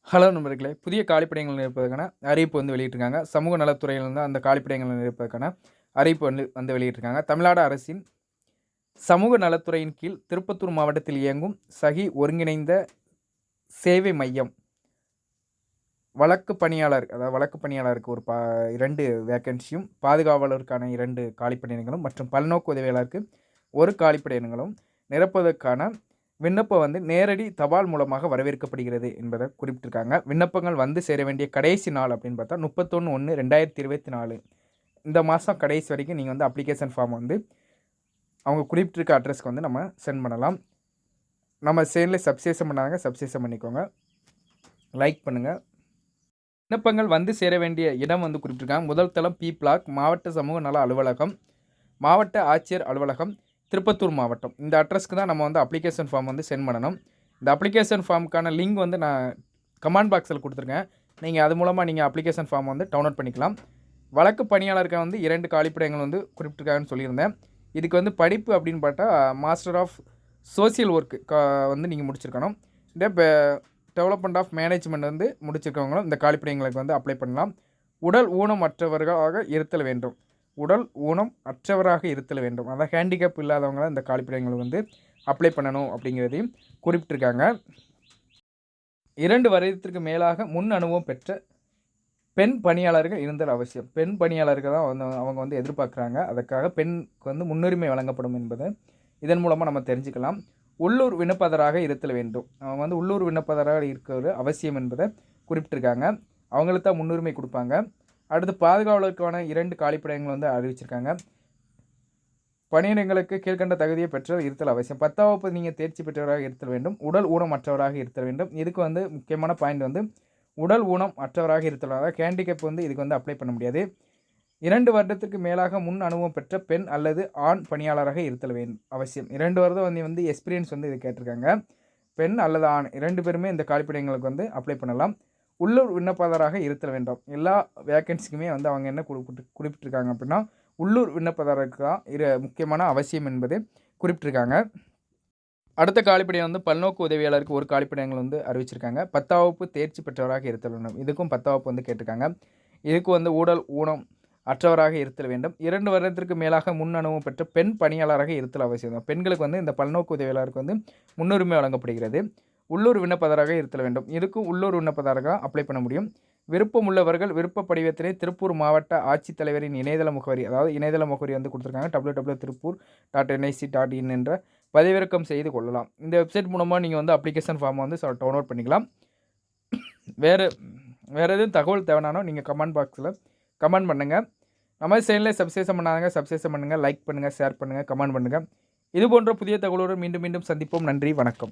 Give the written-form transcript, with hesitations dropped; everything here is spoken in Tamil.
ஹலோ நண்பர்களே! புதிய காலிப்பணிகள் நிரப்புவதற்கான அறிவிப்பு வெளியிட்டிருக்காங்க. சமூக நலத்துறையிலிருந்து அந்த காலிப்பணிகளை நிரப்புவதற்கான அறிவிப்பு வெளியிட்டிருக்காங்க. தமிழ்நாடு அரசின் சமூக நலத்துறையின் கீழ் திருப்பத்தூர் மாவட்டத்தில் இயங்கும் சகி ஒருங்கிணைந்த சேவை மையம் வழக்கு பணியாளர், அதாவது வழக்கு பணியாளருக்கு ஒரு 2 வேக்கன்சியும், பாதுகாவலருக்கான 2 காலிப்பணியிடங்களும் மற்றும் பல்நோக்கு உதவியாளருக்கு 1 காலிப்பணியிடங்களும் நிரப்புவதற்கான விண்ணப்பம் நேரடி தபால் மூலமாக வரவேற்கப்படுகிறது என்பதை குறிப்பிட்டிருக்காங்க. விண்ணப்பங்கள் சேர வேண்டிய கடைசி நாள் அப்படின்னு பார்த்தா 31/1/2024 இந்த மாதம் கடைசி வரைக்கும் நீங்கள் அப்ளிகேஷன் ஃபார்ம் அவங்க குறிப்பிட்டிருக்க அட்ரஸ்க்கு நம்ம சென்ட் பண்ணலாம். நம்ம சேனலை சப்ஸ்கிரைப் பண்ணாங்க, சப்ஸ்கிரைப் பண்ணிக்கோங்க, லைக் பண்ணுங்கள். விண்ணப்பங்கள் சேர வேண்டிய இடம் குறிப்பிட்டிருக்காங்க. முதல் தளம் பி பிளாக், மாவட்ட சமூக நல அலுவலகம், மாவட்ட ஆட்சியர் அலுவலகம், திருப்பத்தூர் மாவட்டம். இந்த அட்ரஸ்க்கு தான் நம்ம அப்ளிகேஷன் ஃபார்ம் சென்ட் பண்ணணும். இந்த அப்ளிகேஷன் ஃபார்முக்கான லிங்க் நான் கமெண்ட் பாக்ஸில் கொடுத்துருக்கேன். நீங்கள் அது மூலமாக நீங்கள் அப்ளிகேஷன் ஃபார்ம் டவுன்லோட் பண்ணிக்கலாம். வழக்கு பணியாளருக்கு 2 காலிப்பணியிடங்கள் குறிப்பிட்டிருக்காங்கன்னு சொல்லியிருந்தேன். இதுக்கு படிப்பு அப்படின்னு பார்த்தா மாஸ்டர் ஆஃப் சோசியல் ஒர்க்கு நீங்கள் முடிச்சிருக்கணும். இந்த டெவலப்மெண்ட் ஆஃப் மேனேஜ்மெண்ட் முடிச்சிருக்கவங்களும் இந்த காலிப்பணியிடங்களுக்கு அப்ளை பண்ணலாம். உடல் ஊனமற்றவர்களாக இருத்தல் வேண்டும். உடல் ஊனம் அற்றவராக இருத்தல் வேண்டும். அதாவது ஹேண்டிகேப் இல்லாதவங்களை இந்த காலிப்பணியிடங்களுக்கு அப்ளை பண்ணணும் அப்படிங்கிறதையும் குறிப்பிட்டிருக்காங்க. 2 வருடத்திற்கு மேலாக முன் அனுபவம் பெற்ற பெண் பணியாளர்கள் இருந்தல் அவசியம். பெண் பணியாளர்கள் தான் அவங்க எதிர்பார்க்குறாங்க. அதற்காக பெண்ணுக்கு முன்னுரிமை வழங்கப்படும் என்பதை இதன் மூலமாக நம்ம தெரிஞ்சுக்கலாம். உள்ளூர் விண்ணப்பதாரராக இருத்தல் வேண்டும். அவங்க உள்ளூர் விண்ணப்பதாரராக இருக்கிறது அவசியம் என்பதை குறிப்பிட்டிருக்காங்க. அவங்களுக்கு தான் முன்னுரிமை கொடுப்பாங்க. அடுத்து பாதுகாவலருக்கான 2 காலிப்பணியிடங்கள் அறிவிச்சிருக்காங்க. பணியிடங்களுக்கு கீழ்கண்ட தகுதியை பெற்றவர் இருத்தல் அவசியம். 10ஆம் வகுப்பு நீங்கள் தேர்ச்சி பெற்றவராக இருத்தல் வேண்டும். உடல் ஊனமற்றவராக இருத்தல் வேண்டும். இதுக்கு முக்கியமான பாயிண்ட் உடல் ஊனம் அற்றவராக இருத்தல். அதாவது ஹேண்டிகேப் இதுக்கு அப்ளை பண்ண முடியாது. 2 வருடத்திற்கு மேலாக முன் அனுபவம் பெற்ற பெண் அல்லது ஆண் பணியாளராக இருத்தல் அவசியம். 2 வருடம் எக்ஸ்பீரியன்ஸ் இது கேட்டிருக்காங்க. பெண் அல்லது ஆண் 2 பேருமே இந்த காலிப்பணியிடங்களுக்கு அப்ளை பண்ணலாம். உள்ளூர் விண்ணப்பதாரராக இருத்தல் வேண்டும். எல்லா வேக்கன்சிக்குமே அவங்க என்ன குறிப்பிட்டிருக்காங்க அப்படின்னா உள்ளூர் விண்ணப்பதாரருக்கு தான் முக்கியமான அவசியம் என்பது குறிப்பிட்டிருக்காங்க. அடுத்த காலிப்பணியை பல்நோக்கு உதவியாளருக்கு 1 காலிப்பணியிடங்கள் அறிவிச்சிருக்காங்க. 10ஆம் வகுப்பு தேர்ச்சி பெற்றவராக இருத்தல் வேண்டும். இதுக்கும் 10ஆம் வகுப்பு கேட்டிருக்காங்க. இதுக்கு உடல் ஊனம் அற்றவராக இருத்தல் வேண்டும். 2 வருடத்திற்கு மேலாக முன் அனுபவம் பெற்ற பெண் பணியாளராக இருத்தல் அவசியம். பெண்களுக்கு இந்த பல்நோக்கு உதவியாளருக்கு முன்னுரிமை வழங்கப்படுகிறது. உள்ளூர் விண்ணப்பதாரராக இருத்தல் வேண்டும். இதுக்கும் உள்ளூர் விண்ணப்பதாரராக அப்ளை பண்ண முடியும். விருப்பம் உள்ளவர்கள் விருப்ப படிவத்தினை திருப்பூர் மாவட்ட ஆட்சித்தலைவரின் இணையதள முகவரி, அதாவது இணையதள முகவரி கொடுத்துருக்காங்க www.tirupur.nic.in என்ற பதிவிறக்கம் செய்து கொள்ளலாம். இந்த வெப்சைட் மூலமாக நீங்கள் அப்ளிகேஷன் ஃபார்ம் டவுன்லோட் பண்ணிக்கலாம். வேறு எதுவும் தகவல் தேவைனாலும் நீங்கள் கமெண்ட் பாக்ஸில் கமெண்ட் பண்ணுங்கள். நம்ம சேனலை சப்ஸ்கிரைப் பண்ணாங்க, சப்ஸ்கிரைப் பண்ணுங்கள், லைக் பண்ணுங்கள், ஷேர் பண்ணுங்கள், கமெண்ட் பண்ணுங்கள். இது போன்ற புதிய தகவலோடு மீண்டும் சந்திப்போம். நன்றி, வணக்கம்.